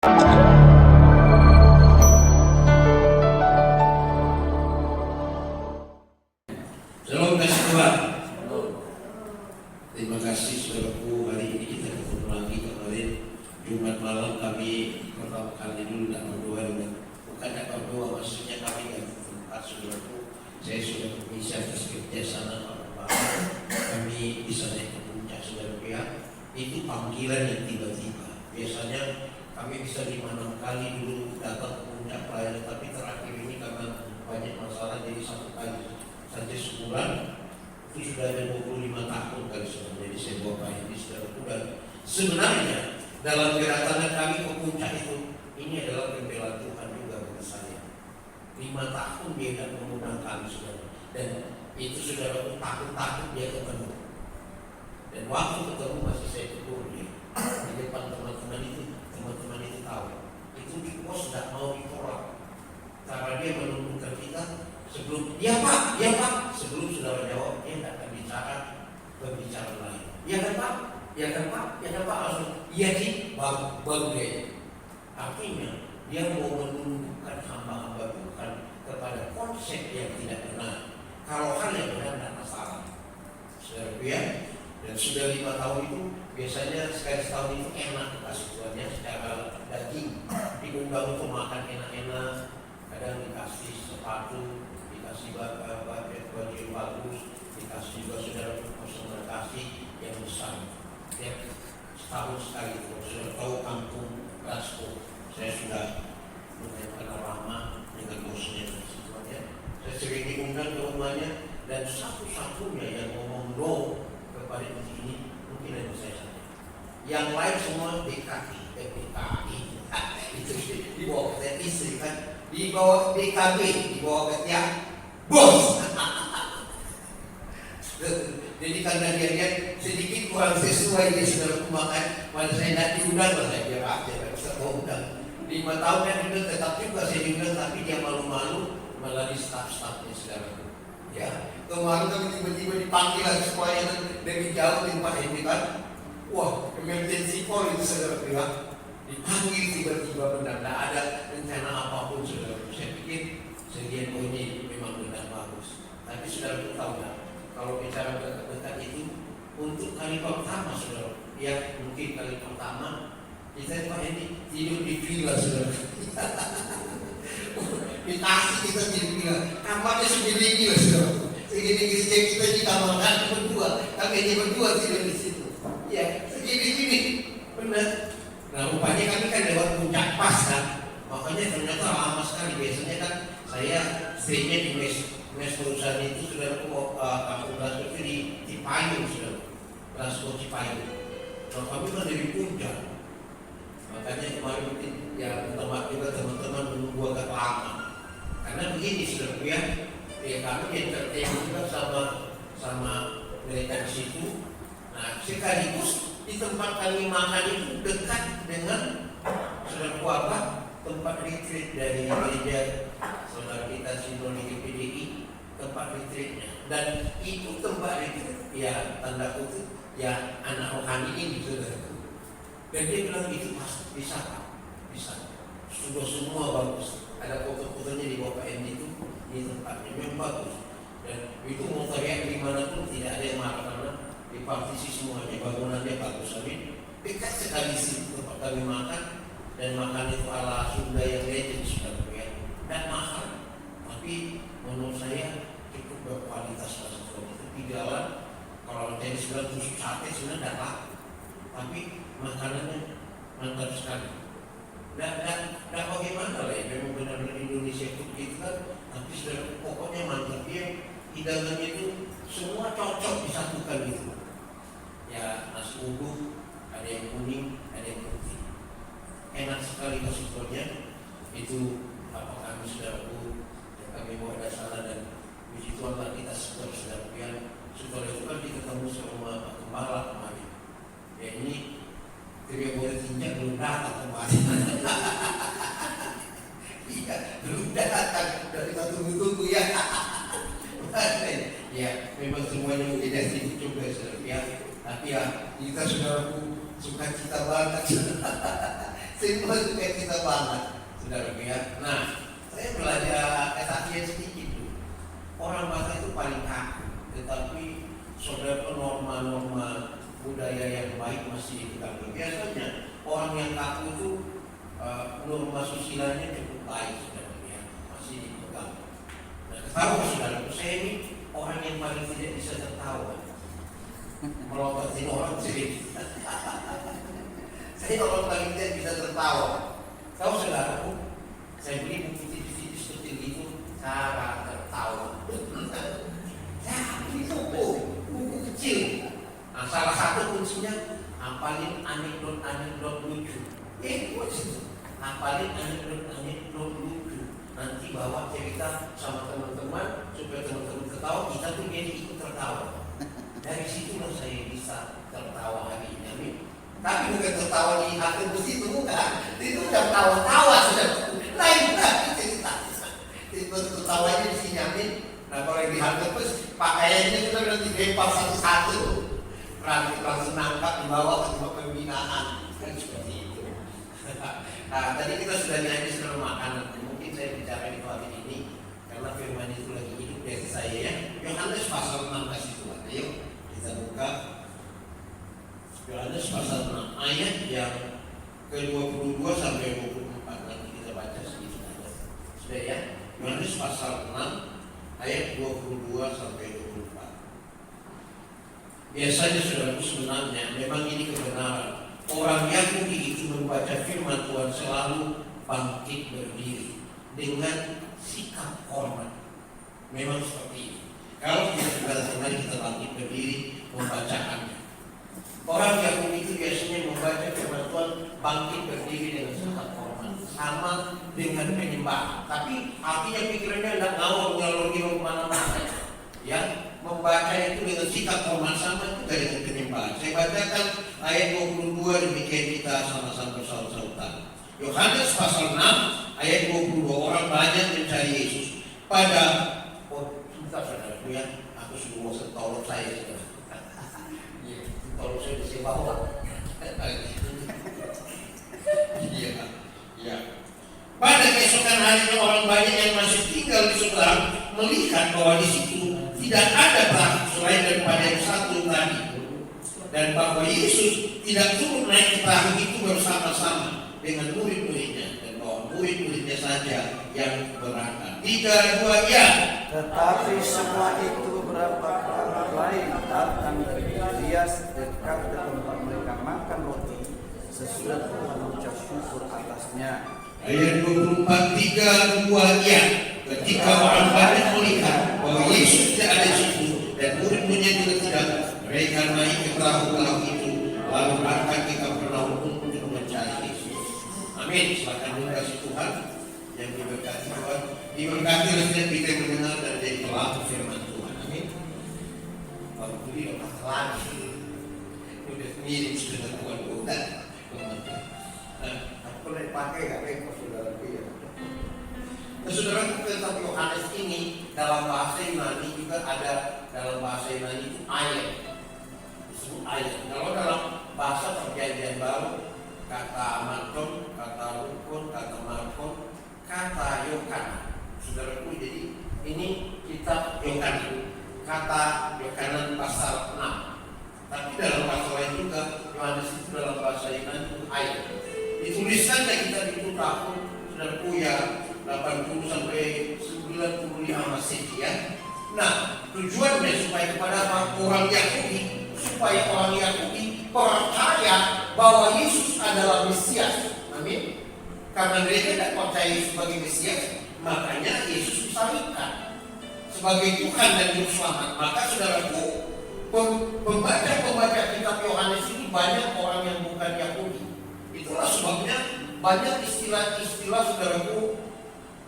Shalom kasih Tuhan. Terima kasih saudaraku, hari ini kita ketemu lagi. Kemarin Jumat malam kami pertama kali dulu tidak berdoa, bukan tidak berdoa, maksudnya kami tidak tempat saudaraku. Saya sudah bisa atas kerjasama Bapak, kami bisa naik ke puncak saudaraku ya. Itu panggilan yang tiba-tiba. Biasanya kami bisa 5-6 kali dulu datang ke puncak pelayanan, tapi terakhir ini karena banyak masalah jadi 1 kali saja sebulan. Itu sudah ada 25 tahun kali sebenarnya. Jadi saya bawa Pak ini saudaraku, dan sebenarnya dalam kedatangan kami ke puncak itu, ini adalah pembelaan Tuhan juga bagi saya. 5 tahun dia tidak mengundang kami saudara, dan itu saudaraku takut-takut dia ketemu. Dan waktu ketemu masih saya tegur dia di depan teman-teman itu tahu. Itu di pos tidak mau ditolak. Cara dia menunjukkan kita sebelum ya Pak, sebelum saudara jawab dia tidak akan bicara berbicara lain. Ya kan Pak, langsung iya sih, baru dia. Artinya dia mau menunjukkan hamba-hamba Tuhan kepada konsep yang tidak benar. Kalau hal yang benar tidak masalah. Saudara ya, dan sudah 5 tahun itu biasanya sekali setahun itu enak dikasih Tuhannya secara daging. Diundang untuk makan enak-enak, kadang dikasih sepatu, dikasih baju yang bagus, dikasih juga saudara konsentrasi yang besar. Ya, setahun sekali itu. Sudah tahu kampung Rasko, saya sudah kenal lama dengan bosnya ya. Saya sering diundang ke rumahnya, dan satu-satunya yang ngomong no kepada ini mungkin hanya saya saja. Yang lain semua DKI itu di bawah ketia istri kan, di bawah DKB, di bawah ketia bos. Jadi karena dia lihat sedikit kurang sesuai dia sudah makan, pada saya tidak diundang, saya biar aja, tidak bisa undang. 5 tahun yang diundang, tetap juga saya diundang, tapi dia malu-malu melalui staf-stafnya saudara. Ya, kemarin kami tiba-tiba dipanggil lagi supaya dari jauh tempat ini kan, wah emergency call itu saudara bilang, dipanggil tiba-tiba benar, tidak ada rencana apapun saudara. Saya pikir sekian ini memang benar bagus, tapi saudara tahu tak? Kalau bicara dekat itu untuk kali pertama saudara, ya mungkin kali pertama kita Pak ini tidur di villa saudara. Dikasih kita tidur di villa, kamarnya segini lah saudara. Segini sejak kita di kamar kami berdua, kami berdua tidur di situ. Ya segini benar. Nah rupanya kami kan lewat puncak pas kan, makanya ternyata lama sekali. Biasanya kan saya stay-nya di mes perusahaan itu sudah kampung Rasko itu di Payung sudah, Rasko Cipayung. Kalau kami kan dari puncak, makanya kemarin mungkin ya tempat juga teman-teman menunggu agak lama. Karena begini sudah ya kami entertain juga sama mereka di situ. Nah sekaligus di tempat kami makan itu dekat dengan saudara apa tempat retreat dari gereja saudara kita Sinodi GPDI, tempat retreatnya. Dan itu tempat retreat ya tanda kutip ya anak rohani ini saudara. Dan dia bilang itu pasti bisa. Sudah semua bagus. Ada foto-fotonya di bawah PN itu, di tempatnya memang bagus. Dan itu mau teriak di mana pun tidak ada yang marah karena dipartisi semuanya, bangunannya bagus. Tapi dekat sekali sih tempat kami makan, dan makan itu ala Sunda yang legend sudah ya. Dan mahal, tapi menurut saya cukup berkualitas pas itu di jalan. Kalau jadi sebelah tusuk sate sebenarnya tidak laku, tapi makanannya mantap sekali. Dan bagaimana lah ya, memang benar-benar Indonesia itu gitu kan, tapi sudah pokoknya mantap. Dia hidangannya itu semua cocok disatukan gitu. Ya nasi uduk, ada yang kuning, ada yang putih. Enak sekali kasihnya. Itu apa kami sudah yang kami mau ada salah, dan puji Tuhan lah kita sudah yang setelah itu kan kita ketemu sama Pak Gembala kemarin. Ya ini dia boleh tinjak belum datang kemarin. Iya belum datang, dari tunggu ya. Ya memang semuanya tidak sibuk juga ya. Tapi ya kita sudah suka cita banget. Simpel juga kita banget, saudara ya. Nah, saya belajar SATN sedikit tuh. Orang bahasa itu paling kaku, tetapi saudara norma-norma budaya yang baik masih dipegang. Biasanya orang yang kaku itu norma susilanya cukup baik, saudara ya, masih dipegang. Nah, ketawa saudara, saya ini orang yang paling tidak bisa tertawa, melototin orang sendiri. Saya orang paling tidak bisa tertawa. Tahu saudaraku, saya beli buku tipis-tipis seperti itu, cara tertawa. Ya, itu buku kecil. Nah, salah satu kuncinya hafalin anekdot-anekdot lucu. Hafalin anekdot-anekdot lucu. Nanti bawa cerita sama teman-teman supaya teman-teman ketawa, kita tuh jadi ikut tertawa. Dari situlah saya bisa tertawa hari ini. Amin. Tapi bukan tertawa di hati besi itu bukan. Itu udah tawa-tawa sudah. Lain lagi cerita. Itu tertawanya di sini. Amin. Nah, kalau yang di hati besi pakaiannya kita udah dilempar satu-satu. Langsung nangkap dibawa ke tempat pembinaan. Kan seperti itu. Nah, tadi kita sudah nyanyi soal makanan. Mungkin saya bicara di hari ini karena firman itu lagi hidup dari saya ya. Yohanes pasal 6 kasih Tuhan. Ayo kita buka Yohanes pasal 6 ayat yang ke-22 sampai 24. Nanti kita baca sedikit aja. Sudah ya? Yohanes pasal 6 ayat 22 sampai 24. Biasanya saudaraku sebenarnya memang ini kebenaran. Orang Yahudi itu membaca firman Tuhan selalu bangkit berdiri dengan sikap hormat. Memang seperti ini. Kalau kita sudah kita bangkit berdiri membacakannya. Orang Yahudi itu biasanya membaca firman Tuhan bangkit berdiri dengan sikap hormat, sama dengan penyembahan. Tapi artinya pikirannya tidak ngawur ngalor kemana-mana. Ya, membaca itu dengan sikap hormat sama juga dengan penyembahan. Saya bacakan ayat 22 demikian kita sama-sama bersaut-sautan. Yohanes pasal 6 ayat 22. Orang banyak mencari Yesus pada sebentar saudaraku ya, aku sudah mau setolong saya sudah. Kalau saya bisa bawa. Iya, iya. Pada keesokan harinya orang banyak yang masih tinggal di sebelah melihat bahwa di situ tidak ada perahu selain daripada yang satu tadi, dan bahwa Yesus tidak turun naik ke perahu itu bersama-sama dengan murid-muridnya, dan bahwa murid-muridnya saja yang berangkat. Tidak dua ya. Tetapi semua itu beberapa kali lain datang dari Elias dekat ke tempat mereka makan roti sesudah Tuhan mengucap syukur atasnya. Ayat 24, 3, 2 ya. Ketika orang banyak melihat bahwa Yesus tidak ada di situ dan murid-muridnya juga tidak, mereka naik ke perahu-perahu itu lalu berangkat ke Kapernaum untuk mencari Yesus. Amin. Silakan dikasih Tuhan yang diberkati Tuhan. Diberkati setiap kita yang mendengar dan jadi pelaku firman Tuhan. Amin. Baru beli lepas lagi. Udah mirip sudah Tuhan bukan. Nah, aku boleh pakai gak bengkok saudara ya? Nah, saudara tentang Yohanes ini dalam bahasa Yunani juga ada, dalam bahasa Yunani itu ayat, disebut ayat. Kalau dalam bahasa Perjanjian Baru kata Amakon, kata Rukun, kata Markon, kata Yohanan. Saudaraku, jadi ini kitab Yohanan, kata Yohanan pasal 6. Tapi dalam bahasa lain juga Yohanes itu dalam bahasa Yunani itu ayat. Dituliskannya kita di tahun saudaraku ya 80 sampai 95 Masehi ya. Nah, tujuannya supaya kepada orang Yahudi, supaya orang Yahudi percaya bahwa Yesus adalah Mesias. Amin. Karena mereka tidak percaya Yesus sebagai Mesias, makanya Yesus disalibkan sebagai Tuhan dan Juru Selamat. Maka saudaraku, pembaca kitab Yohanes ini banyak orang yang bukan Yahudi. Itulah sebabnya banyak istilah-istilah saudaraku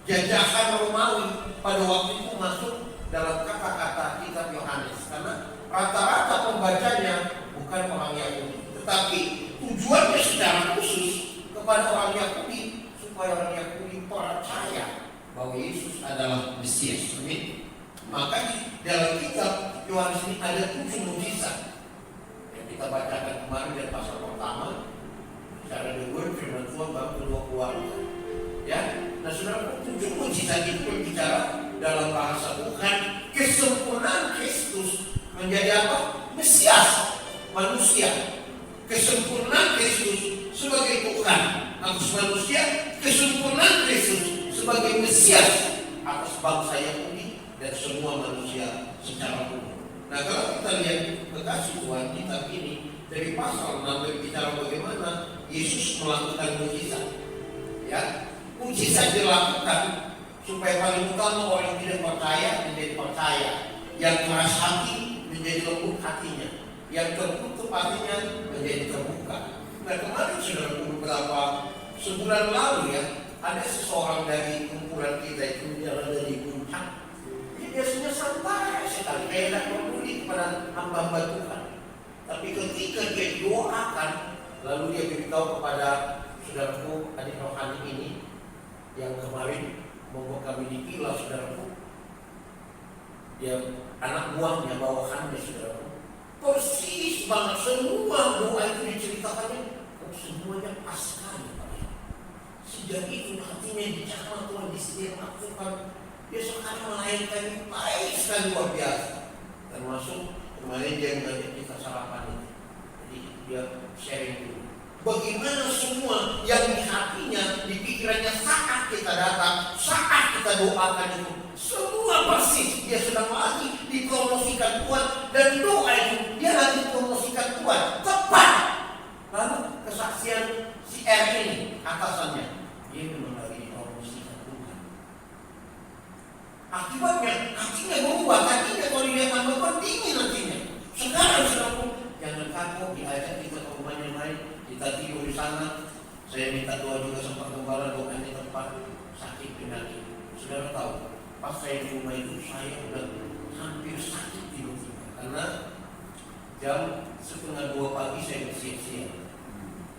jajahan Romawi pada waktu itu masuk dalam kata-kata kitab Yohanes, karena rata-rata pembacanya bukan orang Yahudi, tetapi tujuannya secara khusus kepada orang Yahudi supaya orang Yahudi percaya bahwa Yesus adalah Mesias. Amin. Maka di dalam kitab Yohanes ini ada 7 mukjizat yang kita bacakan kemarin dari pasal pertama. bicara the word firman Tuhan baru kedua keluarga. Ya, nah saudara, tujuh mujizat itu berbicara dalam bahasa Tuhan kesempurnaan Kristus menjadi apa? Mesias manusia. Kesempurnaan Kristus sebagai Tuhan atas manusia, kesempurnaan Kristus sebagai Mesias atas bangsa Yahudi dan semua manusia secara umum. Nah, kalau kita lihat bekasi Tuhan kitab ini dari pasal 6 berbicara bagaimana Yesus melakukan mujizat. Ya, mujizat dilakukan supaya paling utama orang tidak percaya menjadi percaya, yang keras hati menjadi lembut hatinya, yang tertutup hatinya menjadi terbuka. Nah, kemarin sudah beberapa sebulan lalu ya, ada seseorang dari kumpulan kita itu jalan dari Puncak. Dia biasanya santai sekali, kayak tidak peduli kepada hamba-hamba Tuhan. Tapi ketika dia doakan, lalu dia beritahu kepada saudaraku adik rohani ini yang kemarin membawa kami di villa, saudaraku, dia anak buahnya bawahannya, saudaraku, persis banget semua doa itu diceritakannya, semuanya pas sekali. Sejak itu hatinya dicatat Tuhan di setiap lakukan. Dia sekarang melayani baik sekali, luar biasa. Termasuk kemarin dia mengajak kita sarapan itu. Jadi dia sharing dulu bagaimana semua yang di hatinya, di pikirannya saat kita datang, saat kita doakan itu, semua persis dia sedang lagi dipromosikan Tuhan, dan doa itu dia lagi promosikan Tuhan tepat. Lalu kesaksian si R ini atasannya, dia memang lagi dipromosikan Tuhan. Akibatnya hatinya berubah, hatinya kalau dilihat tanggapan dingin hatinya. Sekarang saudaraku, jangan takut diajak kita ke rumah yang lain, kita tidur di sana. Saya minta doa juga sama gembala, doanya tempat sakit penyakit. Saudara tahu, pas saya di rumah itu saya udah hampir sakit tiba-tiba karena jam 1:30 pagi saya bersiap-siap.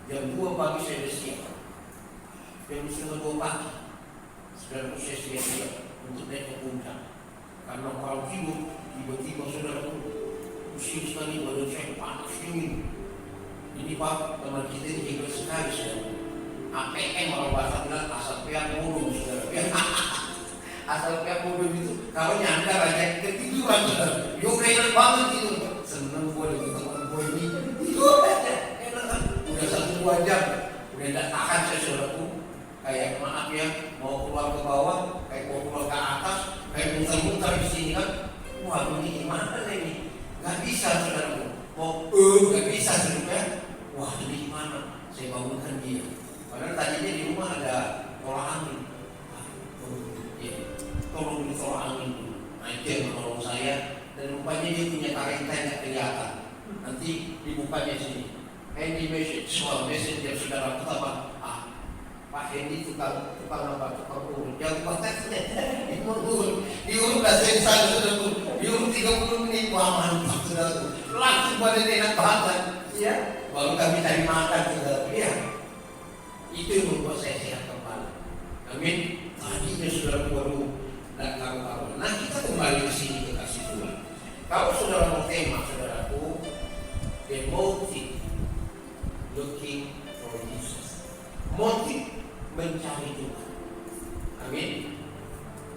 Jam 2 pagi saya bersiap. Jam 1:30 pagi saudara saya siap-siap untuk naik ke puncak. Karena kalau tidur tiba-tiba saudara pusing sekali, badan saya panas dingin. Ini Pak, teman kita ini hebat sekali saudara. APM kalau bahasa bilang asal pihak mudum saudara. Asal pihak mudum itu kalau nyandar aja ketiduran saudara. Yuk enak banget itu. Seneng gue dengan teman gue ini. Itu enak kan. Udah 1-2 jam. Udah tidak tahan saya saudaraku. Kayak maaf ya, mau keluar ke bawah, kayak mau keluar ke atas, kayak muter-muter di sini kan. Wah ini gimana ini? Gak bisa saudaraku. Mau gak bisa saudara. Wah ini gimana? Saya bangunkan dia. Padahal tadinya di rumah ada tolak angin. Tolong beli tolak angin dulu. Nah itu yang menolong saya. Dan rupanya dia punya talenta yang gak kelihatan. Nanti dibukanya sini. Handy message, small message yang saudara apa? Pak Hendy tukang apa? Tukang urut. Yang konteksnya diurut lah saya disana saudara. Diurut 30 menit. Wah mantap saudara. Langsung pada enak banget. Ya. Baru kami cari makan saudara. Ya. Itu yang membuat saya sehat kembali. Amin. Tadinya saudara baru dan kawan-kawan. Nah kita kembali ke sini ke kasih Tuhan. Kalau saudara mau tema saudaraku, the motive looking for Jesus. Motif mencari Tuhan. Amin.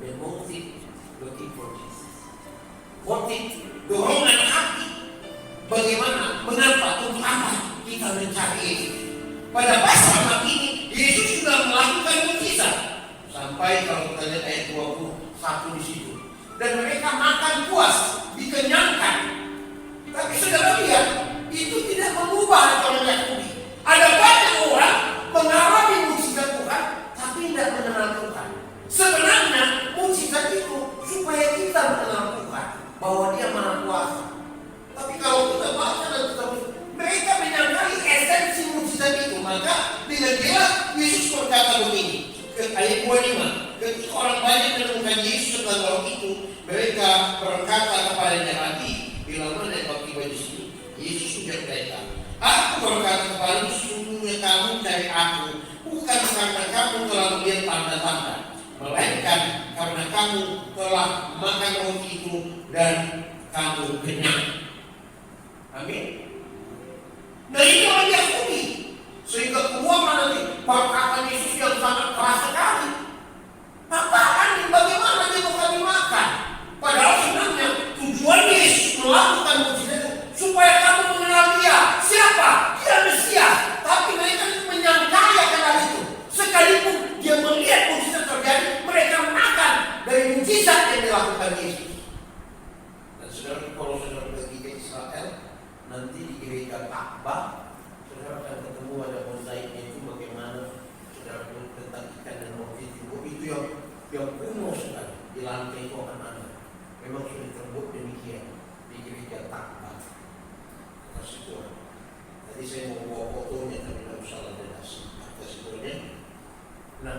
The motive looking for Jesus. Motif dorongan hati. Bagaimana? Mengapa? Untuk apa kita mencari Yesus? Pada pasal ini Yesus sudah melakukan mujizat sampai kalau kita lihat ayat 21 di situ. Dan mereka makan puas, dikenyangkan. Tapi saudara lihat, itu tidak mengubah orang Yahudi. Ada banyak orang mengalami mujizat Tuhan, tapi tidak mengenal Tuhan. Sebenarnya mujizat itu supaya kita mengenal Tuhan, bahwa Dia Maha Kuasa. Tapi kalau kita baca dan kita mereka menyangkali esensi mujizat itu, maka dengan jelas Yesus berkata begini. Ayat 25, ketika orang banyak menemukan Yesus setelah orang itu, mereka berkata kepadanya lagi, bila mana yang tiba di sini, Yesus sudah mereka. Aku berkata kepadamu, sesungguhnya kamu cari aku, bukan karena kamu telah melihat tanda-tanda, melainkan karena kamu telah makan roti itu dan kamu kenyang. Amin. Nah ini orang Yahudi. Sehingga keluar nanti perkataan Yesus yang sangat keras sekali. Apaan nih? Bagaimana dia bukan dimakan? Padahal sebenarnya tujuan Yesus melakukan mukjizat itu supaya kamu mengenal dia. Siapa? Dia Mesias. Tapi mereka menyangkali akan hal itu. Sekalipun dia melihat mukjizat terjadi, mereka makan dari mukjizat yang dilakukan Yesus. Dan saudara, kalau saudara pergi ke Israel, nanti di gereja Ka'bah, saudara akan ketemu ada mozaiknya itu bagaimana saudara tentang ikan dan roti itu yang kuno sekali di lantai itu akan ada. Memang sudah terbuat demikian di gereja Ka'bah. Kasih Tuhan. Tadi saya mau bawa fotonya tapi tidak usah ada kasih Tuhan. Nah,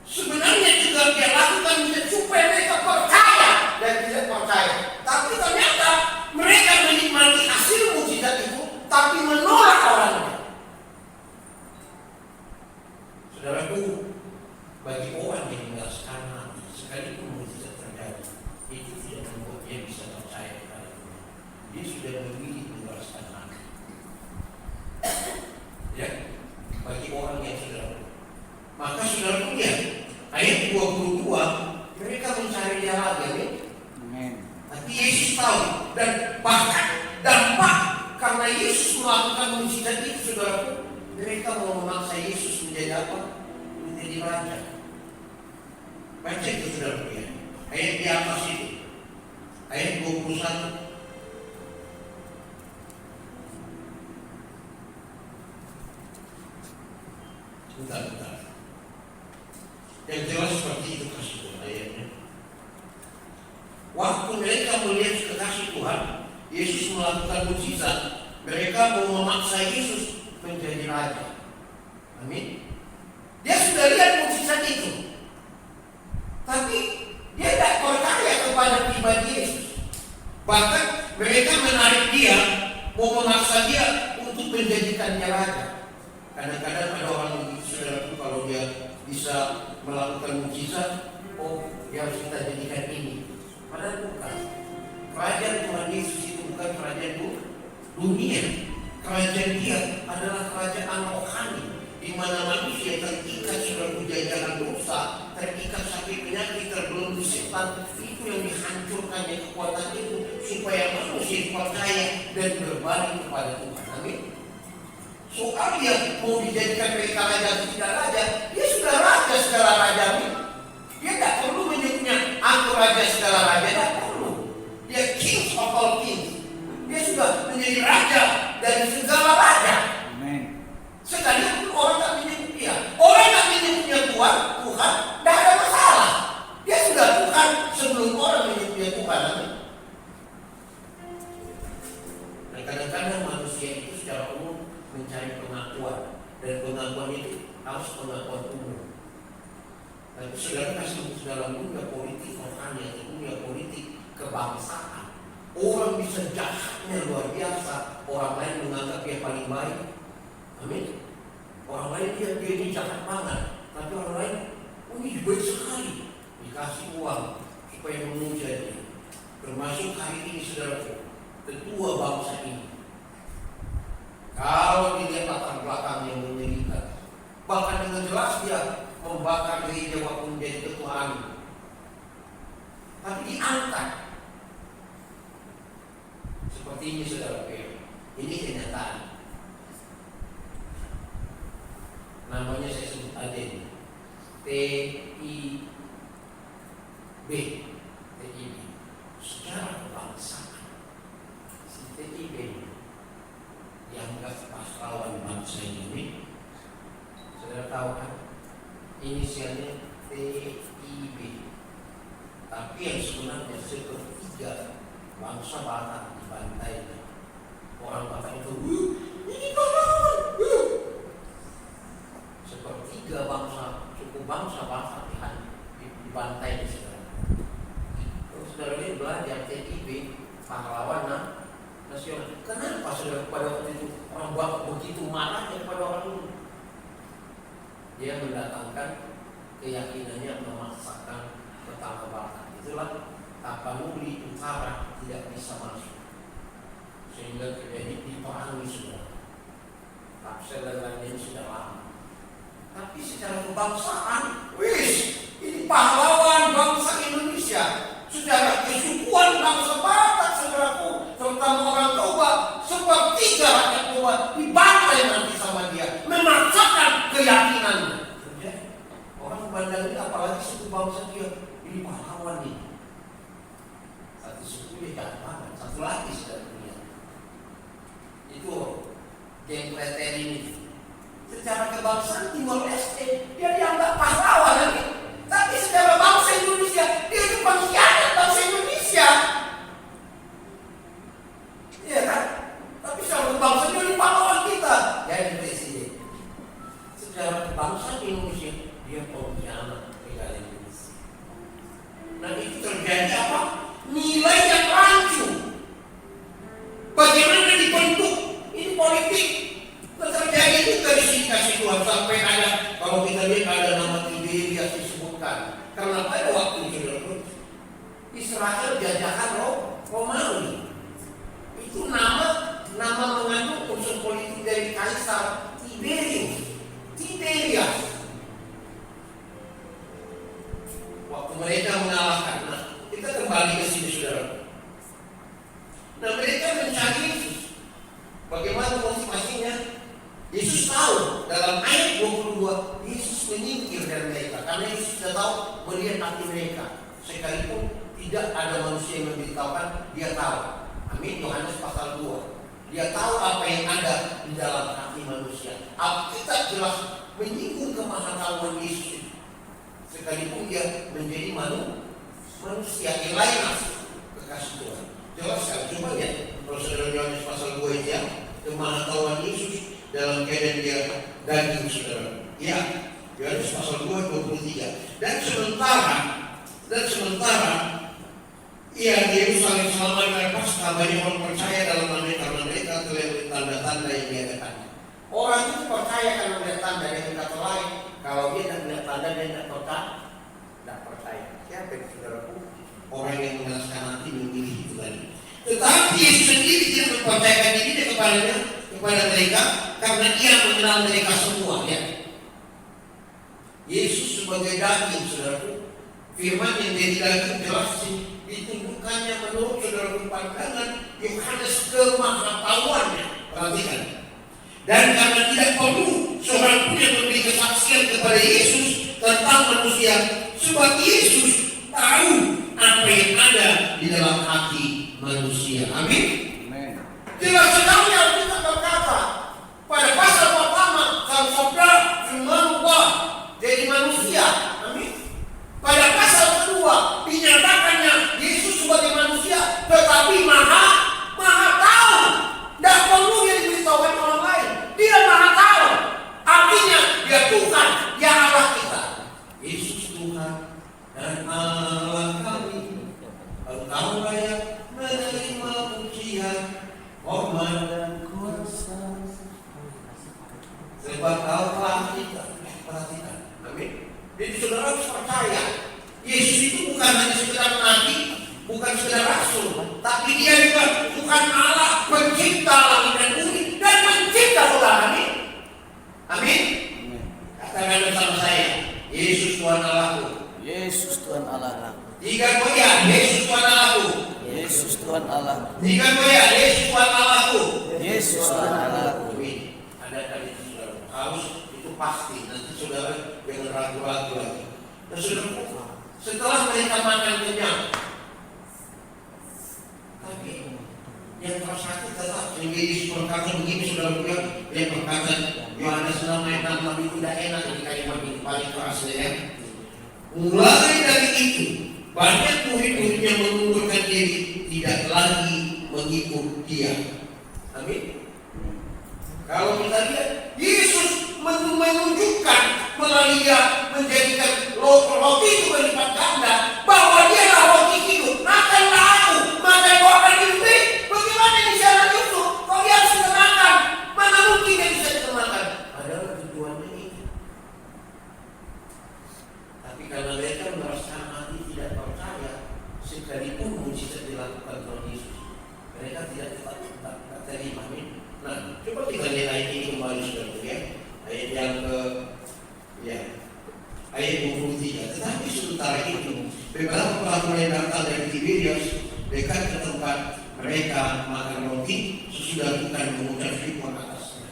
sebenarnya juga dia lakukan supaya mereka percaya dan tidak percaya. Tapi ternyata mereka menikmati hasil mukjizat itu, tapi menolak orangnya. Saudaraku, bagi orang yang tidak sekarang mati, sekalipun mukjizat terjadi, itu tidak membuat dia bisa percaya kepada Tuhan. Dia sudah memilih mengeraskan hati. Ya, bagi orang yang saudaraku. Maka saudaraku lihat ayat 22, mereka mencari dia lagi, amin. Tapi Yesus tahu, dan bahkan dampak karena Yesus melakukan mukjizat itu, saudaraku, mereka mau memaksa Yesus menjadi apa? Menjadi raja. Baca itu saudaraku ya. Ayat di atas itu, ayat 21. Bentar. Yang jelas seperti itu kasih Tuhan ayatnya. Waktu mereka melihat kekasih Tuhan, Yesus melakukan mukjizat, mereka mau memaksa Yesus menjadi raja. Amin. Dia sudah lihat mukjizat itu, tapi dia tidak percaya kepada pribadi Yesus. Bahkan mereka menarik dia, mau memaksa dia untuk menjadikannya raja. Kadang-kadang ada orang begitu, saudaraku, kalau dia bisa melakukan mukjizat, oh dia harus kita jadikan ini. Padahal bukan. Kerajaan Tuhan Yesus itu bukan kerajaan dunia. Kerajaan dia adalah kerajaan rohani, di mana manusia terikat sudah jajaran dosa, terikat sakit penyakit, terbelenggu setan. Itu yang dihancurkannya kekuatan itu, supaya manusia percaya dan berbalik kepada Tuhan. Amin. Soal dia mau dijadikan mereka raja atau tidak raja, dia sudah raja segala raja. Dia tidak perlu menyebutnya aku raja segala raja, tidak perlu. Dia king of all kings. Dia sudah menjadi raja dari segala raja. Amin. Sekalipun orang tak menyebut dia, orang tak menyebutnya Tuhan, tidak ada masalah. Dia sudah Tuhan sebelum orang menyebutnya Tuhan. Amin. Nah, kadang-kadang manusia itu secara umum mencari pengakuan, dan pengakuan itu harus pengakuan umum. Dan saudara kasih dalam dunia politik rohani atau dunia politik kebangsaan, orang bisa jahatnya luar biasa, orang lain menganggap dia paling baik. Amin. Orang lain dia ini jahat banget, tapi orang lain, oh ini baik sekali, dikasih uang supaya memuja dia. Termasuk hari ini saudaraku, ketua bangsa ini. Kalau dilihat latar belakang yang mengerikan, bahkan dengan jelas dia membakar dirinya waktu menjadi ketua AMI. Tapi diangkat. Seperti ini saudara, ini kenyataan. Namanya saya sebut aja ini, TIB. Secara kebangsaan, si TIB yang pahlawan bangsa ini, saudara tahu kan, inisialnya TIB. Tapi yang sebenarnya sepertiga bangsa Batak dibantai. Orang Batak itu, ini pahlawan. Sepertiga bangsa, suku bangsa Batak dibantai di sana. Terus saudara ini belajar TIB, pahlawan nasional. Kenapa saudara pada waktu itu orang Batak begitu marahnya kepada orang ini? Dia mendatangkan keyakinannya memaksakan ke tanah Batak. Itulah Tapanuli Utara tidak bisa masuk, sehingga terjadi diperangi saudara. Kapsel dan lain-lain sudah lama. Tapi secara kebangsaan, ini pahlawan bangsa Indonesia. Secara kesukuan bangsa Batak, saudaraku, terutama orang Toba, sepertiga rakyat Toba dibantai nanti sama dia, memaksakan keyakinannya. Orang pandang ini apalagi suku bangsa dia, ini pahlawan nih. Satu suku dia jahat banget, satu lagi sudah punya. Itu geng Preteri ini. Secara kebangsaan Timor Leste dia dianggap pahlawan lagi. Tapi secara bangsa Indonesia dia itu pengkhianat bangsa Indonesia. Iya kan? Tapi secara bangsa dia pahlawan kita. Jadi presiden. Secara kebangsaan Indonesia dia pengkhianat negara Indonesia. Nah itu terjadi apa? Nilai yang rancu. Bagaimana dibentuk? Ini politik. Terjadi juga di sini kasih Tuhan sampai ada, kalau kita lihat ada nama Tiberias disebutkan. Karena pada waktu itu Israel jajahan Romawi. Itu nama mengandung unsur politik dari Kaisar Tiberias. Waktu mereka mengalahkan, nah kita kembali ke sini saudara. Nah mereka mencari Yesus. Bagaimana motivasinya? Yesus tahu dalam ayat 22 Yesus menyingkir dari mereka karena Yesus sudah tahu melihat hati mereka. Sekalipun tidak ada manusia yang memberitahukan, dia tahu. Amin. Yohanes pasal 2. Dia tahu apa yang ada di dalam hati manusia. Alkitab jelas menyinggung kemahatauan Yesus. Sekalipun dia menjadi manusia yang lain kekasih Tuhan. Jelas sekali. Coba lihat Rasul Yohanes pasal 2 ya, kemahatauan Yesus dalam keadaan dia daging saudara. Ya, Yohanes pasal 2 23. Dan sementara ia di Yerusalem selama dengan Paskah, banyak orang percaya dalam nama karena mereka telah melihat tanda-tanda yang diadakannya. Orang itu percaya karena melihat tanda, yang kata lain, kalau dia tidak melihat tanda dia tidak percaya. Siapa itu saudaraku? Orang yang menjelaskan hati memilih itu tadi. Tetapi Yesus sendiri tidak mempercayakan diri kepada mereka karena dia mengenal mereka semua. Ya. Yesus sebagai daging, saudaraku, firman yang jadi daging jelas ditunjukkannya menurut saudaraku pandangan Yohanes kemahatauannya. Perhatikan. Dan karena tidak perlu seorang pun yang memberi kesaksian kepada Yesus tentang manusia, sebab Yesus tahu apa yang ada di dalam hati manusia. Amin. Jelas sekali Alkitab berkata pada pasal pertama, sang Sabda firman Allah jadi manusia. Amin. Pada pasal kedua dinyatakannya Yesus sebagai manusia, tetapi maha tahu. Tidak perlu dia diberitahukan orang lain. Dia maha tahu. Artinya dia Tuhan, dia Allah kita. Yesus Tuhan dan Allah kami. Engkau layak menerima pujian, hormat dan kuasa. Sebab kau telah kita. Perhatikan. Amin. Jadi saudara harus percaya Yesus itu bukan hanya sekedar nabi, bukan sekedar rasul, tapi dia juga Tuhan Allah, pencipta langit dan bumi dan pencipta saudara. Amin. Amin. Katakan bersama saya, Yesus Tuhan Allahku. Yesus Tuhan Allahku. Jika goyah, Yesus Tuhan Allahku. Yesus Tuhan Allahku. Jika goyah, Yesus Tuhan Allahku. Yesus Tuhan Allahku. Ada kali itu saudara, harus itu pasti. Nanti saudara jangan ragu-ragu lagi. Dan saudara, setelah mereka makan kenyang, tapi yang tersakit tetap sehingga Yesus berkata begini, saudara bilang, yang berkata Yohanes 6 ayat 6 itu tidak enak di kalimat ini paling keras ya. Mulai dari itu banyak murid-murid yang mengundurkan diri, tidak lagi mengikut dia. Amin. Kalau kita lihat Yesus menunjukkan melalui dia menjadikan roti itu berlipat ganda bahwa dia adalah roti hidup. Makanlah aku, maka kau akan hidup. Bagaimana bisa anak itu? Kau dia harus makan. Mana mungkin dia bisa makan? Padahal tujuannya itu. Tapi karena mereka merasakan hati tidak percaya, sekalipun mujizat dilakukan oleh Yesus, mereka tidak terima. Nah, coba kita lihat ayat ini kembali saudara ya. Ayat yang ke ayat 23. Tetapi sementara itu beberapa pelaku yang datang dari Tiberias dekat ke tempat mereka makan roti sesudah bukan mengucap firman atasnya.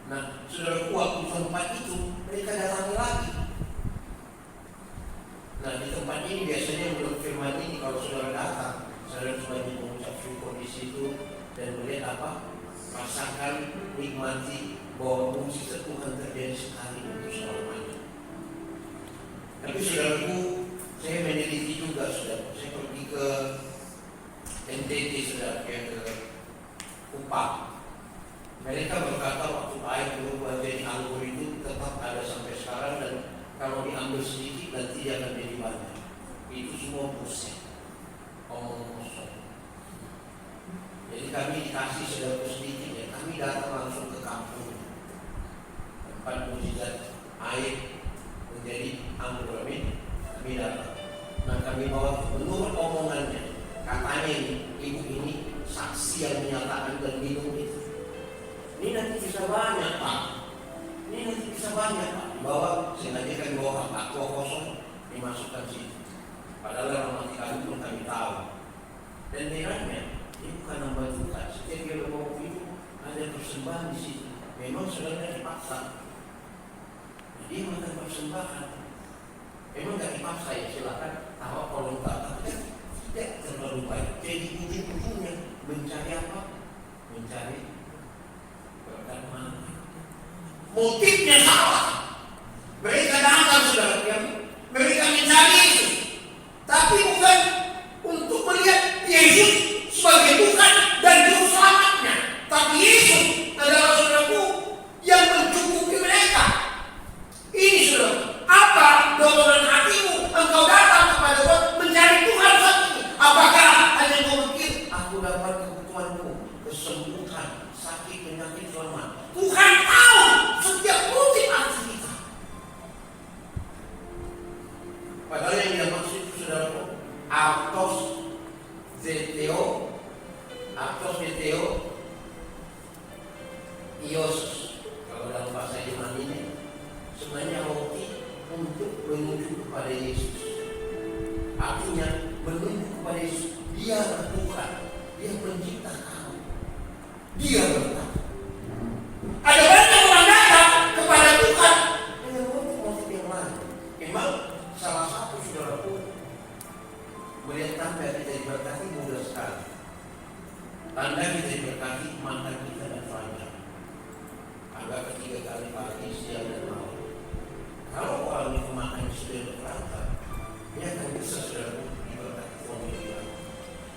Nah, saudara waktu tempat itu mereka datangi lagi. Nah, di tempat ini biasanya menurut firman ini kalau saudara datang, saudara cuma mengucap syukur di situ dan melihat apa? Rasakan, nikmati bahwa mujizat Tuhan terjadi sekali untuk selamanya. Tapi saudaraku, saya meneliti juga saudara. Saya pergi ke NTT saudara, ke Kupang. Mereka berkata waktu air berubah jadi anggur itu tetap ada sampai sekarang dan kalau diambil sedikit nanti dia akan jadi banyak. Itu semua buset, omong kosong. Jadi kami dikasih saudara sedikit ya. Kami datang langsung ke kampung tempat mujizat air menjadi anggur. Amin. Kami datang. Nah kami bawa menurut omongannya. Katanya ibu ini saksi yang menyatakan dan minum itu. Ini nanti bisa banyak Pak. Ini nanti bisa banyak Pak. Bawa sengaja kan bawa aqua kosong dimasukkan situ. Padahal dalam hati kami pun kami tahu. Dan herannya ini bukan nambah Tuhan. Setiap dia bawa itu ada persembahan di situ. Memang saudara dipaksa. Jadi makan persembahan. Memang tidak dipaksa ya silakan. Tahu kalau tak tidak terlalu baik. Jadi ujung-ujungnya mencari apa? Mencari berkat mana? Motifnya salah. Mereka datang saudara yang mereka mencari Yesus, tapi bukan untuk melihat Yesus sebagai Tuhan dan Juru Selamatnya. Tapi Yesus adalah saudaraku yang mencukupi mereka. Ini saudara, apa dorongan hatimu engkau datang kepada Tuhan mencari Tuhan saat ini? Apakah hanya kau mikir aku dapat kebutuhanmu, kesembuhan, sakit, penyakit, selamat? Tuhan tahu setiap motif hati kita. Padahal yang dia maksud itu saudaraku Artos Zeteo Ios. Kalau dalam bahasa Yunani ini sebenarnya roti untuk menuju kepada Yesus. Artinya menuju kepada Yesus. Dia Tuhan, dia pencipta kamu, dia berkata. Ada banyak orang datang kepada Tuhan dengan motif-motif yang lain. Memang salah satu saudaraku melihat tanda kita diberkati mudah sekali. Tanda kita diberkati makan kita dan ranjang. Agak ketiga kali pagi, siang dan malam. Kalau orang itu makan sudah bertrantak, dia akan bisa saudaraku diberkati suami dia.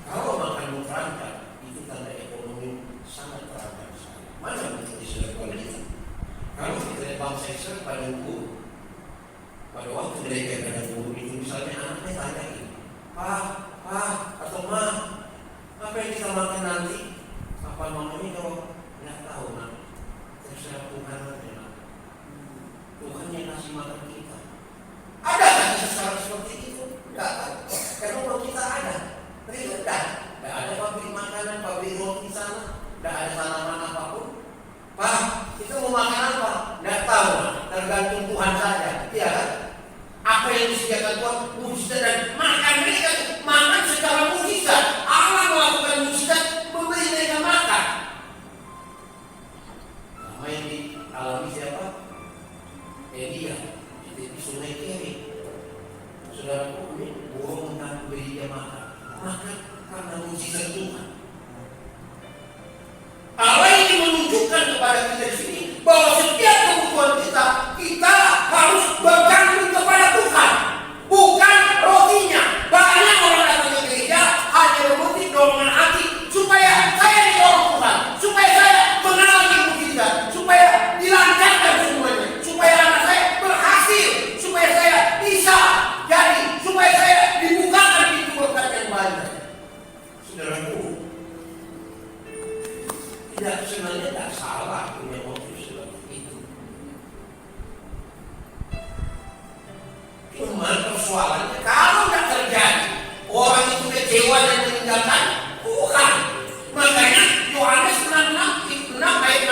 Kalau makan bertrantak, itu tanda ekonomi sangat terancam sekali. Mana betul saudaraku kita? Kalau kita lihat bangsa Israel pada guru, pada waktu mereka pada guru itu misalnya anaknya tanya ini, Pak atau Ma, apa yang kita makan nanti? Apa mamanya jawab? Nggak tahu nak. Terserah Tuhan aja. Tuhan yang kasih makan kita. Ada kan sesuatu seperti itu? Tidak ada. Karena kalau kita ada, tidak ada pabrik makanan, pabrik roti sana, tidak ada tanaman apapun. Pak, kita mau makan apa? Tidak tahu, tergantung Tuhan saja. Iya kan? Apa yang disediakan Tuhan, mujizat dan makan mereka makan secara mujizat. Allah melakukan mujizat, memberi mereka makan. Nama yang dialami siapa? Elia di sungai Kerit. Saudaraku, ini burung dan beri dia makan karena mujizat Tuhan. Allah ini menunjukkan kepada kita di sini bahwa setiap kebutuhan kita harus bergantung kepada Tuhan, bukan rotinya. Banyak orang datang ke gereja hanya bermotif dorongan hati supaya saya didorong Tuhan, supaya saya mengalami mujizat, supaya dilancarkan semuanya, supaya anak saya berhasil, supaya saya bisa jadi, supaya saya dibukakan pintu berkat yang banyak. Saudaraku, tidak sebenarnya tidak salah punya motif seperti itu. Cuma persoalannya kalau tidak terjadi, orang itu kecewa dan meninggalkan Tuhan. Makanya Yohanes 6 ayat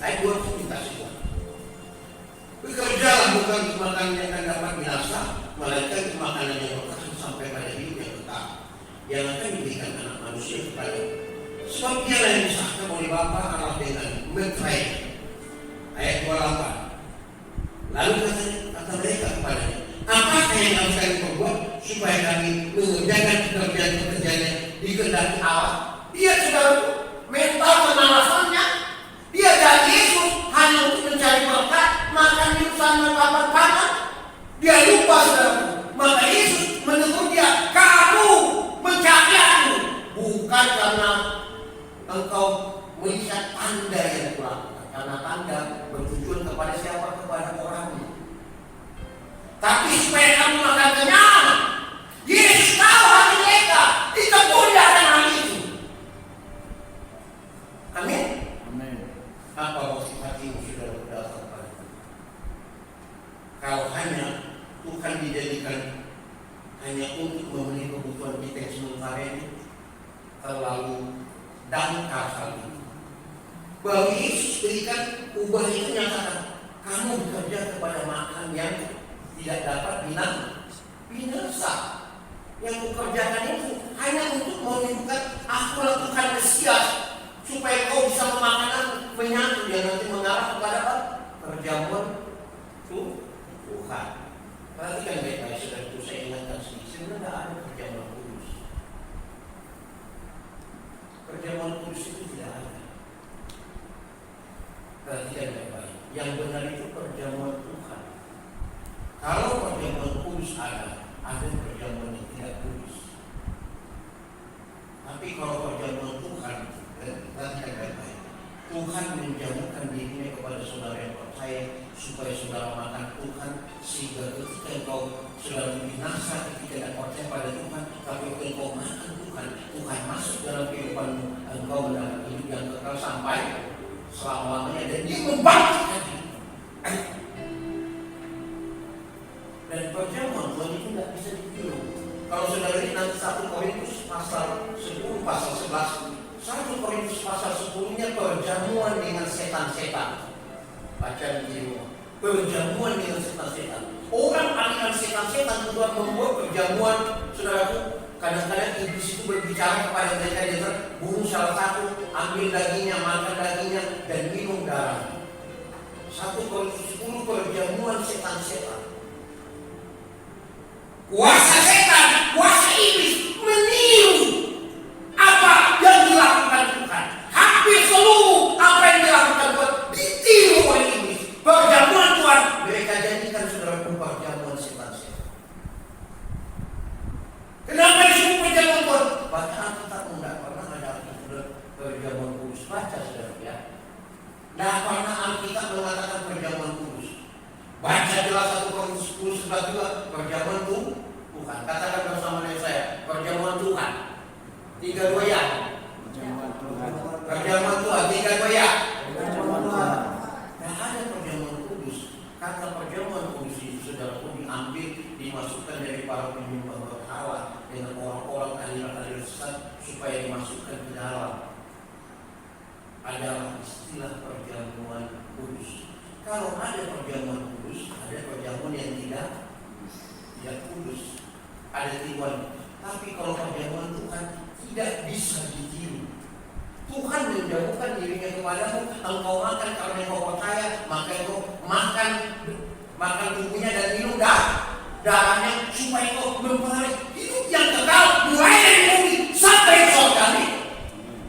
Ayat 2 minta semua. Bekerjalah bukan untuk makanan yang akan dapat binasa, melainkan untuk makanan yang bertahan sampai pada hidup yang kekal, yang akan diberikan anak manusia kepada. Sebab dialah yang disahkan oleh Bapa Allah dengan meterai. Ayat 28. Lalu kata mereka kepadanya, apakah yang harus kami perbuat supaya kami mengerjakan pekerjaan-pekerjaan yang dikehendaki Allah? Dia sudah mental penalasannya. Dia jadi Yesus hanya untuk mencari berkat, makan minum sambil kapan panas. Dia lupa saudara. Maka Yesus menegur dia, kamu mencari aku bukan karena engkau melihat tanda yang kulakukan, karena tanda bertujuan kepada siapa? Kepada orangnya. Tapi supaya kamu makan kenyang. Yesus tahu hati mereka, ditegur dia akan hal itu. Amin. Amin. Apa maksud hatimu sudah berdasar pada? Kalau hanya Tuhan dijadikan hanya untuk memenuhi kebutuhan kita yang sementara ini, terlalu dangkal sekali. Bahwa Yesus berikan ubah itu nyatakan, kamu bekerja kepada makan yang tidak dapat binasa. Yang kukerjakan itu hanya untuk menunjukkan aku lakukan Mesias, supaya kau bisa memakan menyatu yang nanti mengarah kepada apa? Perjamuan Tuhan. Perhatikan baik-baik, saudara, itu saya ingatkan sedikit. Sebenarnya tidak ada perjamuan kudus. Perjamuan kudus itu tidak ada. Perhatikan baik-baik. Yang benar itu perjamuan Tuhan. Kalau perjamuan kudus ada perjamuan yang tidak kudus. Tapi kalau perjamuan Tuhan, perhatikan baik-baik. Tuhan menjamukan dirinya kepada saudara yang percaya supaya saudara makan Tuhan, sehingga ketika engkau sudah binasa, ketika tidak percaya pada Tuhan, tapi engkau makan Tuhan, Tuhan masuk dalam kehidupanmu, engkau mendapat hidup yang kekal sampai selama-lamanya, dan dia membangkitkan diri. Dan perjamuan Tuhan itu tidak bisa ditiru. Kalau saudara ini nanti 1 Korintus pasal 10 pasal 11, 1 Korintus pasal 10-nya perjamuan dengan setan-setan. Baca di rumah. Perjamuan dengan setan-setan. Orang aliran setan-setan juga membuat perjamuan, saudaraku. Kadang-kadang iblis itu berbicara kepada mereka, dia bunuh salah satu, ambil dagingnya, makan dagingnya, dan minum darahnya. 1 Korintus 10 perjamuan setan-setan. Kuasa setan, kuasa iblis meniru apa yang dilakukan Tuhan. Hampir seluruh apa yang dilakukan Tuhan ditiru oleh iblis. Perjamuan Tuhan mereka jadikan saudara perjamuan setan-setan. Kenapa disebut perjamuan Tuhan? Baca Alkitab tidak pernah ada perjamuan kudus. Baca saudara ya. Tidak pernah Alkitab mengatakan perjamuan kudus. Baca jelas 1 Korintus 10 11 perjamuan Tuhan. Katakan bersama dengan saya, perjamuan Tuhan. 3 2 ya. Perjamuan Tuhan. Perjamuan Tuhan 3 2 ya. Perjamuan Tuhan. Nah, ada perjamuan kudus. Kata perjamuan kudus itu saudara pun diambil, dimasukkan dari para penyembah berhala dengan orang-orang aliran-aliran sesat supaya dimasukkan ke dalam. Adalah istilah perjamuan kudus. Kalau ada perjamuan kudus, ada perjamuan yang tidak kudus. Ada tiruan. Tapi kalau perjamuan Tuhan tidak bisa ditiru. Tuhan menjauhkan dirinya kepadamu, engkau makan karena engkau percaya, maka engkau makan tubuhnya dan minum darahnya supaya engkau memperoleh hidup yang kekal mulai dari bumi sampai surga.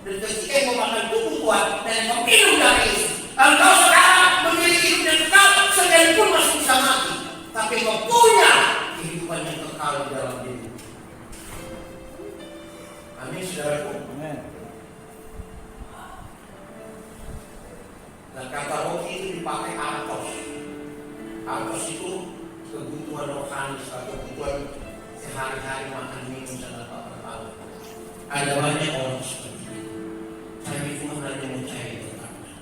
Dan ketika engkau makan tubuh Tuhan dan engkau minum darah Yesus, engkau sekarang memiliki hidup yang kekal sekalipun masih bisa mati. Tapi engkau punya kehidupan yang kekal di dalam diri. Amin, saudaraku. Amin. Dan kata roti itu dipakai artos. Artos itu kebutuhan rohani atau kebutuhan sehari-hari makan minum sangat bertahan. Ada banyak orang seperti itu. Saya cuma hanya mencari berkatnya.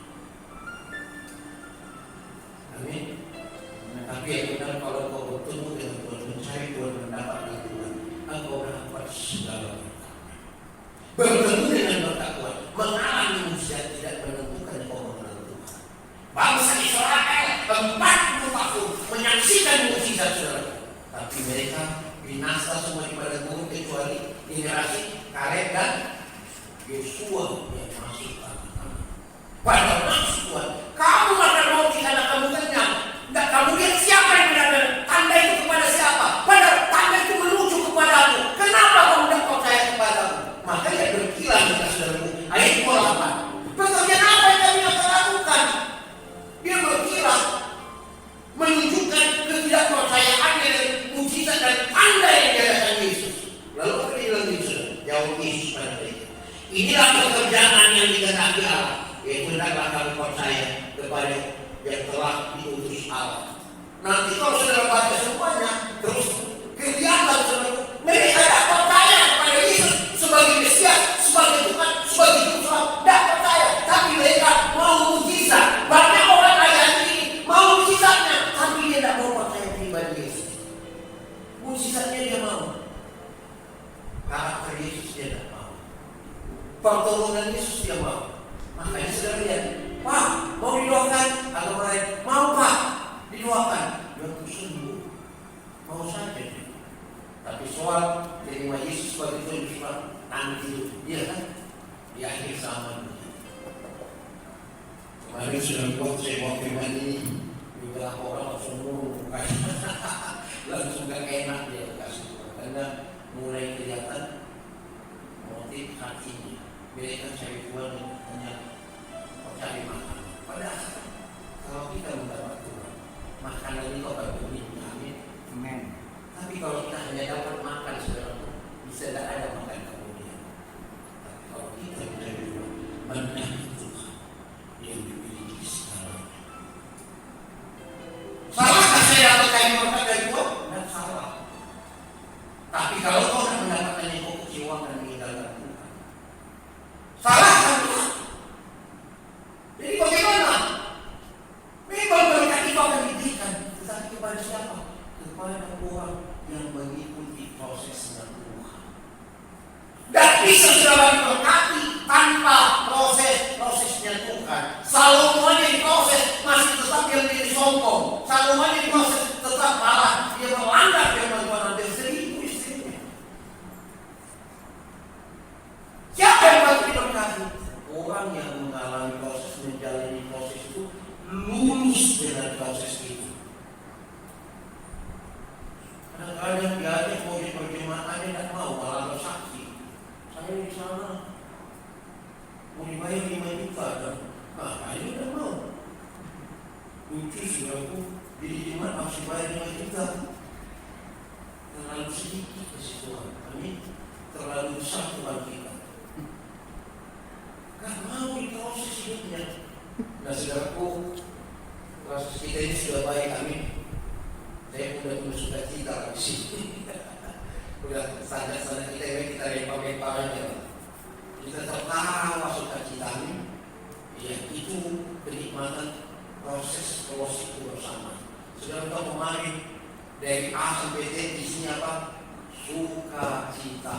Amin. Tapi yang benar kalau kau bertemu dengan Tuhan, mencari Tuhan, mendapat Tuhan, engkau dapat segala berkat. Bertemu dengan berkat Tuhan, mengalami mujizat tidak menentukan kau mengenal Tuhan. generasi Kaleb dan Yosua yang masuk pada maksud Tuhan. Kamu makan roti karena kamu kenyang. Tidak kamu lihat siapa yang benar-benar tanda itu kepada siapa? Padahal tanda itu menuju kepadamu. Kenapa kamu tidak percaya kepadamu? Makanya berkilah kita saudaraku. Ayat 28. Pekerjaan apa yang kami akan lakukan? Dia berkilah menunjukkan ketidakpercayaannya dan mujizat dan tanda yang diadakan Yesus. Lalu apa dia bilang Yesus? Jawab Yesus pada mereka. Inilah pekerjaan yang dikehendaki Allah, yaitu hendaklah kamu percaya kepada yang telah diutus Allah. Nanti kalau saudara baca semuanya, terus kelihatan saudara, mereka tidak percaya kepada Yesus sebagai Mesias, sebagai Tuhan, sebagai Tuhan, tidak percaya. Tapi mereka mau mujizat. Banyak orang ayat ini mau mujizatnya, tapi dia tidak mau percaya pribadi Yesus. Mujizatnya dia mau, karakter Yesus dia tidak mau, pertolongan Yesus dia mau. Makanya saudara lihat, Pak, mau didoakan? Atau lain, mau Pak, didoakan. Dia sembuh, mau saja. Tapi soal terima Yesus sebagai Tuhan nanti dia kan di akhir zaman. Kemarin sudah buat saya bawa firman ini, beberapa orang langsung ngomong, langsung gak enak dia kasih Tuhan, karena mulai kelihatan motif hatinya. Mereka cari Tuhan hanya cari makan. Padahal kalau kita mendapat Tuhan, makanan itu akan berlimpah. Amin. Tapi kalau kita hanya dapat makan saudara, bisa tidak ada makan kemudian. Tapi kalau kita mencari Tuhan, menang Tuhan yang dimiliki sekarang. Salahkah saya dapatkan berkat dari Tuhan? Tidak salah. Tapi kalau kau tidak mendapatkan yang kau kecewakan meninggalkan Tuhan, salah kan Tuhan? Jadi bagaimana? Memang berkat itu akan diberikan, tetapi kepada siapa? Kepada orang yang mengikuti prosesnya Tuhan. Dan bisa sudah diberkati tanpa prosesnya Tuhan. Salomo yang diproses masih tetap yang menjadi sombong. Salomo yang diproses tetap malah dia melanggar firman Tuhan hampir 1000 istrinya. Siapa yang patut diberkati? Orang yang mengalami proses, menjalani proses itu, lulus dengan proses itu. Kadang-kadang dia ada mau di perjemaah, dia tidak mau, malah bersaksi. Saya di sana mau dibayar 5 juta, dan saya tidak mau. Lucu saudaraku, di jemaah masih bayar 5 juta. Terlalu sedikit kasih Tuhan. Amin. Terlalu besar Tuhan kita. Gak mau diproses hidupnya. Nah saudaraku, proses kita ini sudah baik, amin. Saya sudah suka cita di sini. Sudah standar-standar kita ini kita rempah-rempah aja. Kita tertawa suka cita ini. Ya itu kenikmatan proses proses itu bersama. Sudah tahu kemarin dari A sampai Z di sini apa? Sukacita.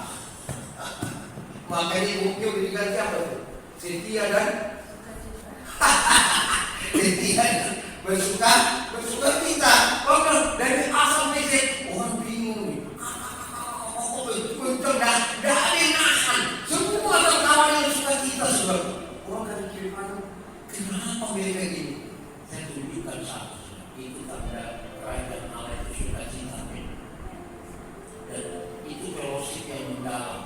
Makanya bukunya berikan siapa tuh? Setia dan setia bersuka cita. Kalau dari A sampai Z orang bingung nih. Tidak ada yang nahan. Semua tertawa dengan sukacita sebab orang kan mikir kenapa mereka gini? Saya tunjukkan satu. Itu tanda kerajaan Allah itu sukacita. Dan itu fellowship yang mendalam.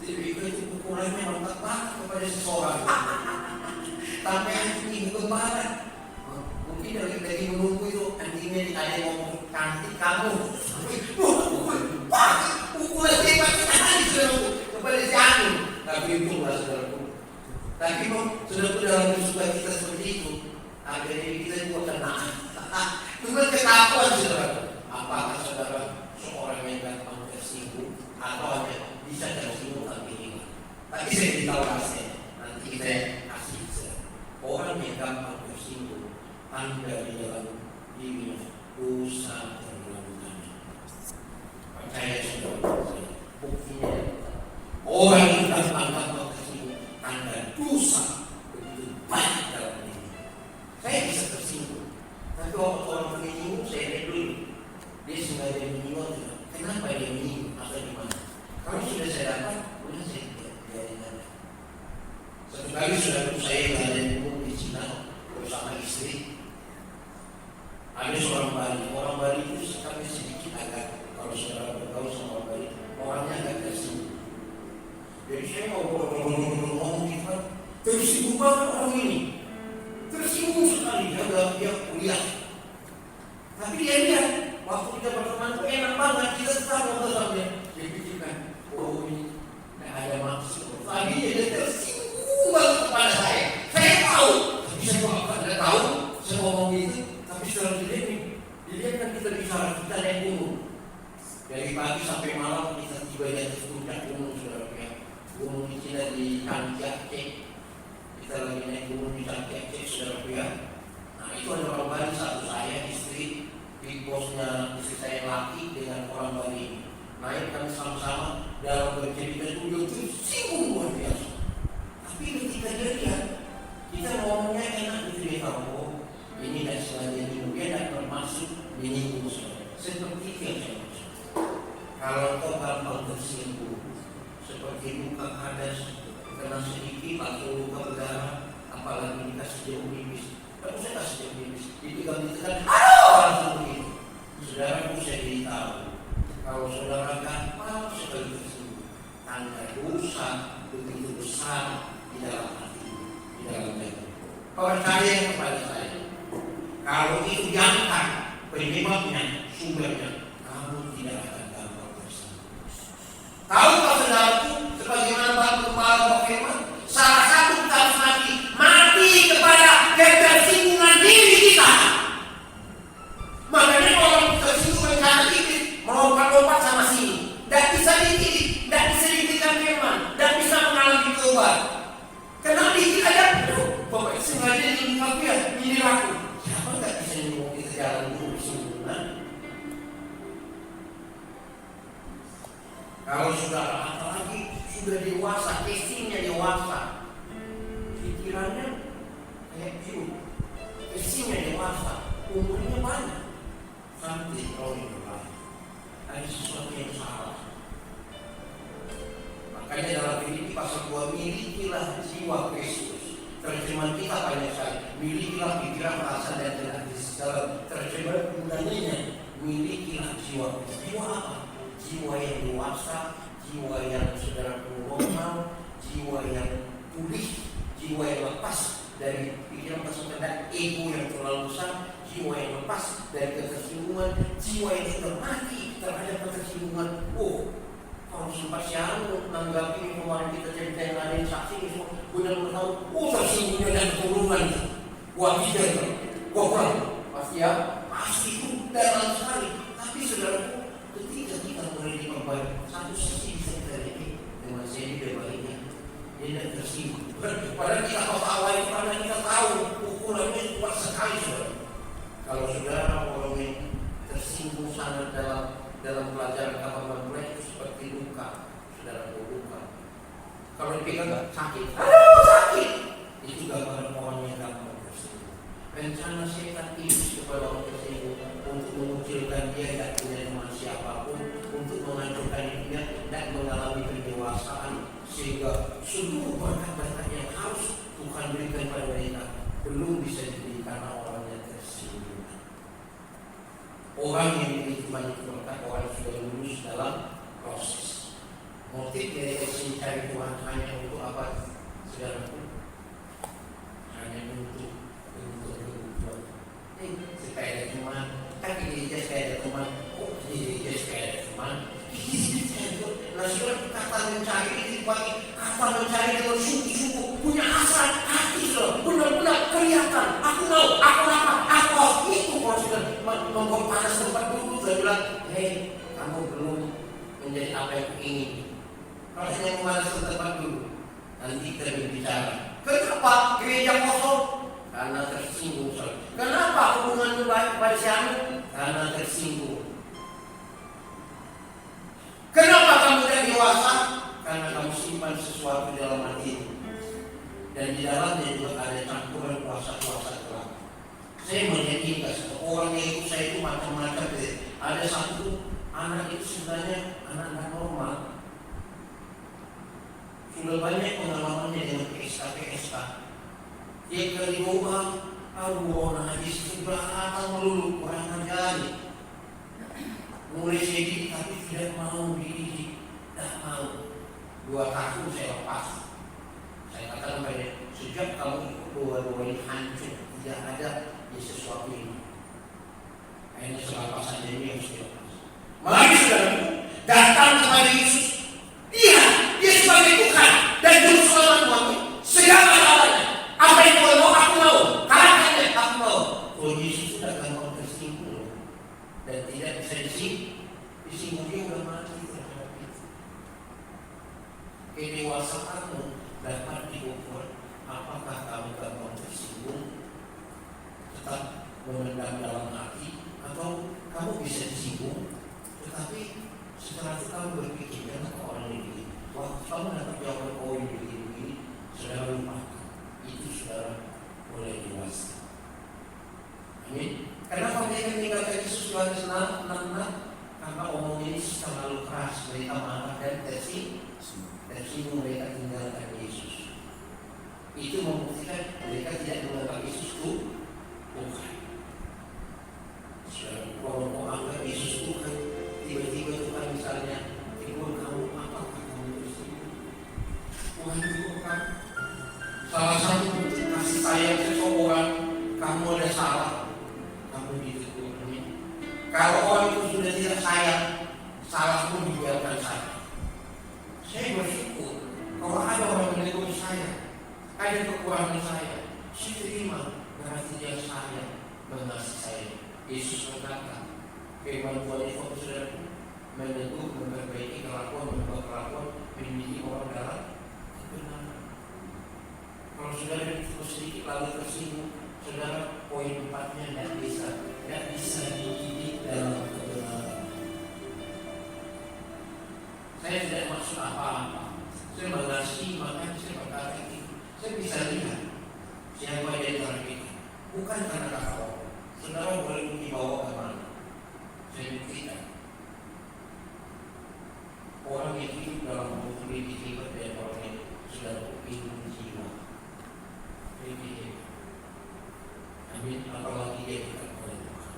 Jadi itu ukurannya mantap banget kepada seseorang. Sampai anjing kembaran. Mungkin dari menunggu itu anjingnya ada yang ngomong cantik kamu. Ukuran hebat sekali saudaraku kepada si anjing. Tapi untunglah saudaraku. Tapi saudaraku dalam bersukacita seperti itu, akhirnya kita juga kena. Cuma ketakuan saudaraku. Apakah saudara seorang yang gampang tersinggung atau hanya bisa tersinggung tapi hilang? Tapi saya beritahu rasanya, nanti kita kasih orang yang gampang tersinggung, tanda di dalam dirinya dosa terlalu. Percaya saudara, buktinya orang yang gampang tersinggung, tanda dosa begitu banyak dalam diri. Saya bisa tersinggung, tapi waktu orang menyinggung saya lihat dulu, dia sengaja menyinggung. Kenapa dia menyinggung atau gimana? Kalau saudara saya yang ada di Cina bersama istri. Ada seorang Bali. Orang Bali itu sikapnya sedikit agak, kalau saudara bergaul sama orang Bali, orangnya agak tersinggung. Jadi saya mau ngomong gitu kan, tersinggung banget orang ini. Tersinggung sekali, dia kuliah. Tapi dia lihat, waktu kita berteman itu enak banget, kita tetap ngobrol sama dia. Dia pikirkan, oh ini tidak ada maksud. Tapi dia tersinggung banget kepada saya. Saya tahu, tapi saya tidak tahu, saya ngomong gitu. Tapi setelah dilihat kan kita bicara, kita naik gunung. Dari pagi sampai malam kita tiba di atas puncak gunung, saudara. Gunung di Cina di Tanjak Cek. Kita lagi naik gunung di Tanjak Cek, saudara. Nah itu ada orang Bali, satu saya, istri, big bossnya istri saya laki dengan orang Bali. Naik kami sama-sama dalam bercerita itu singgung luar biasa. Tapi ketika dia lihat, kita ngomongnya enak gitu dia tahu. Ini dan sengaja minum, dia tidak bermaksud menyinggung saya. Seperti itu yang saya maksud. Kalau kau gampang tersinggung, seperti luka kadas, kena sedikit langsung luka berdarah, apalagi dikasih jeruk nipis. Kalau saya kasih jeruk nipis, dipegang ditekan, aduh langsung begitu. Saudara saya beritahu, kalau saudara gampang sekali tersinggung, tanda dosa begitu besar di dalam hati, di dalam hati. Percaya kepada saya. Kalau itu diangkat penyebabnya, sumbernya, kamu tidak akan gampang tersinggung. Tahukah saudaraku, sebagaimana Pak Kepala Firman, salah satu kita harus mati kepada ketersinggungan diri kita. Makanya orang tersinggung mencari diri, melompat-lompat sama sini, tidak bisa dididik, tidak bisa diberikan firman, tidak bisa mengalami tobat. Karena dikit aja, pokoknya sengaja nyinggung ya, nyindir aku. Siapa nggak bisa nyinggung kita jalan dulu singgungan? Kalau saudara apalagi sudah dewasa, casingnya dewasa, pikirannya kayak gitu, casingnya dewasa, umurnya banyak, sampai kalau itu ada sesuatu yang salah. Makanya dalam Filipi pasal 2, milikilah jiwa Kristus. Terjemahan kita banyak sekali, milikilah pikiran, perasaan dan hati. Dalam terjemahan gunanya, milikilah jiwa Kristus. Jiwa apa? Jiwa yang dewasa, jiwa yang saudara normal, jiwa yang pulih, jiwa yang lepas dari pikiran perasaan dan ego yang terlalu besar, jiwa yang lepas dari ketersinggungan, jiwa yang sudah mati terhadap ketersinggungan. Kalau sempat siang menanggapi kemarin kita cerita yang ada yang saksi ini semua benar-benar tahu, tersinggungnya dan keturunan wah tidak, wah kurang pasti ya, pasti itu dalam sekali. Tapi saudaraku, ketika kita mulai diperbaiki, satu sisi bisa kita lihat dengan seni berbaliknya, dia tidak tersinggung. Padahal kita awal itu karena kita tahu ukurannya kuat sekali, saudara. Kalau saudara orang yang tersinggung sangat dalam pelajaran kapal mulai itu seperti luka, saudara, luka. Kalau dipegang sakit, aduh sakit. Itu gambaran orang yang gampang tersinggung. Rencana setan iblis kepada orang tersinggung untuk mengucilkan dia tidak punya teman siapapun, untuk menghancurkan dia dan mengalami pendewasaan, sehingga seluruh berkat-berkat yang harus Tuhan berikan pada mereka belum bisa diberikan orang yang tersinggung. Orang yang memiliki banyak berkat, orang yang sudah lulus dalam proses. Motif dari mencari Tuhan hanya untuk apa? Saudaraku, hanya untuk kebutuhan. Supaya ada teman, kan di gereja supaya ada teman, di gereja supaya ada teman. Nah, saudara, kata mencari itu bagi kata mencari dengan sungguh-sungguh punya hasrat hati, saudara, benar-benar kelihatan. Aku mau, aku apa, aku itu. Kalau sudah membuat panas tempat dulu, saya bilang, hei, kamu belum menjadi apa yang aku ingin. Kalau saya memanas tempat dulu, nanti kita berbicara. Kenapa gereja kosong? Karena tersinggung, saudara. Kenapa hubungan baik pada siang? Karena tersinggung. Kenapa kamu tidak dewasa? Karena kamu simpan sesuatu dalam hati. Dan di dalamnya juga ada campuran kuasa-kuasa gelap. Saya melihat orang yang ikut saya itu macam-macam. Ada satu anak itu sebenarnya anak-anak normal. Sudah banyak pengalamannya dengan PSK, Dia kali doa, aduh, najis sebelah melulu kurang ajar. Mulai sedikit tapi tidak mau dididik, tidak mau. 2 tahun saya lepas. Saya katakan pada sejak kamu ikut doa-doa ini hancur, tidak ada sesuatu ini. Akhirnya selepas saja ini yang harus dilepas. Mari saudara datang kepada Yesus. Dia sebagai Tuhan dan Juru Selamat kami. Segala-galanya, apa yang Tuhan mau, aku mau. Kalahkannya, aku mau. Kalau Yesus sudah akan mau tersinggung dan tidak bisa disinggung, dia sudah mati terhadap itu. Kedewasaanmu dapat diukur apakah kamu gampang tersinggung, tetap memendam dalam hati, atau kamu bisa disinggung, tetapi setelah itu kamu berpikir, kenapa orang ini? Wah, kamu dapat jawaban oh ini begini, saudara lupakan. Itu saudara boleh dewasa. Amin. Kenapa mereka meninggalkan Yesus? Yohanes 6:6? Karena omongnya Yesus terlalu keras, mereka marah dan tersinggung, mereka tinggalkan Yesus. Itu membuktikan mereka tidak menganggap Yesus Tuhan. Kalau mau anggap Yesus Tuhan, tiba-tiba Tuhan misalnya tegur kamu, apakah kamu tersinggung? Tuhan Tuhan, salah satu bentuk kasih sayang seseorang, kamu ada salah, kamu ditegur. Kalau orang itu sudah tidak sayang, salah pun dibiarkan saja. Saya bersyukur kalau ada orang yang menegur saya, ada kekurangan saya terima, berarti dia sayang, mengasihi saya. Yesus berkata, firman Tuhan itu sudah menegur, memperbaiki kelakuan, membuat kelakuan, mendidik orang dalam kebenaran. Kalau saudara itu sedikit lalu tersinggung, saudara poin 4-nya tidak bisa dididik dalam kebenaran. Saya tidak maksud apa-apa. Saya mengasihi, maka saya berkata itu. Saya bisa lihat siapa di antara kita, bukan karena kata orang. Saudara boleh dibawa ke mana? Saya buktikan. Orang yang hidup dalam hukum ini hebat dan orang yang sudah berpindah jiwa. Ini hebat. Amin. Apalagi dia dekat oleh Tuhan.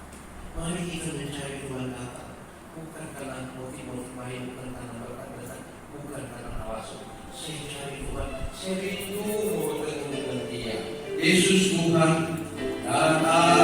Mari kita mencari Tuhan datang. Bukan karena motif-motif lain, bukan karena berkat-berkat, bukan karena alasan. Saya cari Tuhan. Saya rindu bertemu dengan Dia. Yesus Tuhan datang.